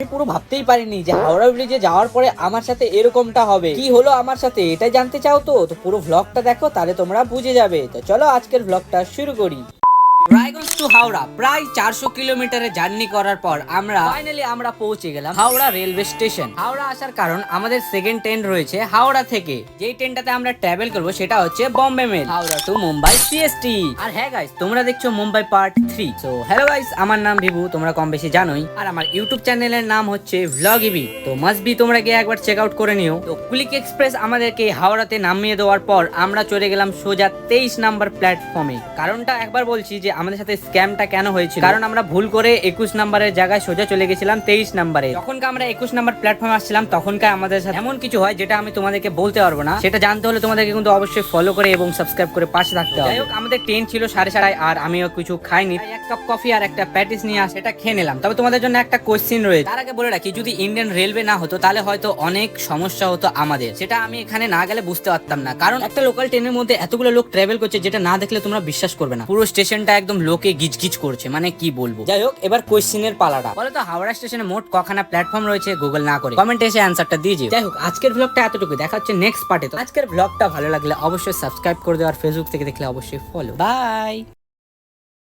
আমি পুরো ভাবতেই পারিনি যে হাওড়া ব্রিজে যাওয়ার পরে আমার সাথে এরকমটা হবে। কি হলো আমার সাথে এটা জানতে চাও তো পুরো ভ্লগটা দেখো, তাহলে তোমরা বুঝে যাবে। তো চলো আজকের ভ্লগটা শুরু করি। রায়গঞ্জ টু হাওড়া প্রায় 400 কিলোমিটারের জার্নি করার পর ফাইনালি আমরা পৌঁছে গেলাম হাওড়া রেলওয়ে স্টেশন। হাওড়া আসার কারণ আমাদের সেকেন্ড ট্রেন রয়েছে হাওড়া থেকে। যেই ট্রেনটাতে আমরা ট্রাভেল করবো সেটা হচ্ছে Bombay mail, Howrah to Mumbai CST. আর হ্যাঁ গাইস, তোমরা দেখছো মুম্বাই পার্ট 3। তো হ্যালো গাইস, আমার নাম ভিভু, তোমরা কম বেশি জানোই। আর আমার ইউটিউব চ্যানেলের নাম হচ্ছে ভ্লগিবি। তো মাস্ট বি তোমরা গিয়ে একবার চেক আউট করে নিও। তো কুলিক এক্সপ্রেস আমাদেরকে হাওড়াতে নামিয়ে দেওয়ার পর আমরা চলে গেলাম সোজা 23 নাম্বার প্ল্যাটফর্মে। কারণটা একবার বলছি যে আমাদের সাথে স্ক্যামটা কেন হয়েছিল। কারণ আমরা ভুল করে 21 নাম্বারের জায়গায় সোজা চলে গেছিলাম 23 নাম্বারে। যখনকার আমরা 21 নাম্বার প্ল্যাটফর্মে আসছিলাম তখনকার আমাদের সাথে এমন কিছু হয় যেটা আমি তোমাদেরকে বলতে পারবো না। সেটা জানতে হলে তোমাদেরকে কিন্তু অবশ্যই ফলো করে এবং সাবস্ক্রাইব করে পাশে থাকতে হবে। যাই হোক, আমাদের ট্রেন ছিল 7:30 আর আমিও কিছু খাইনি, এক কাপ কফি আর একটা প্যাটিস নিয়ে সেটা খেয়ে নিলাম। তবে তোমাদের জন্য একটা কোশ্চেন রয়েছে, তার আগে বলে রাখি, যদি ইন্ডিয়ান রেলওয়ে না হতো তাহলে হয়তো অনেক সমস্যা হতো আমাদের। সেটা আমি এখানে না গেলে বুঝতে পারতাম না। কারণ একটা লোকাল ট্রেনের মধ্যে এতগুলো লোক ট্রাভেল করছে যেটা না দেখলে তোমরা বিশ্বাস করবে না। পুরো স্টেশনটা একদম লোকে গিজগিজ করছে, মানে কি বলবো। যাই হোক, এবার কোশ্চেনের পালাটা। বলো তো হাওড়া স্টেশনে মোট কখানা প্ল্যাটফর্ম রয়েছে? গুগল না করে কমেন্টে এসে অ্যান্সারটা দিয়ে যাও। যাই হোক, আজকের ব্লগটা এতটুকু, দেখা হচ্ছে নেক্সট পার্টে। তো আজকের ব্লগটা ভালো লাগলে অবশ্যই সাবস্ক্রাইব করে দেওয়ার, ফেসবুক থেকে দেখলে অবশ্যই ফলো। বাই।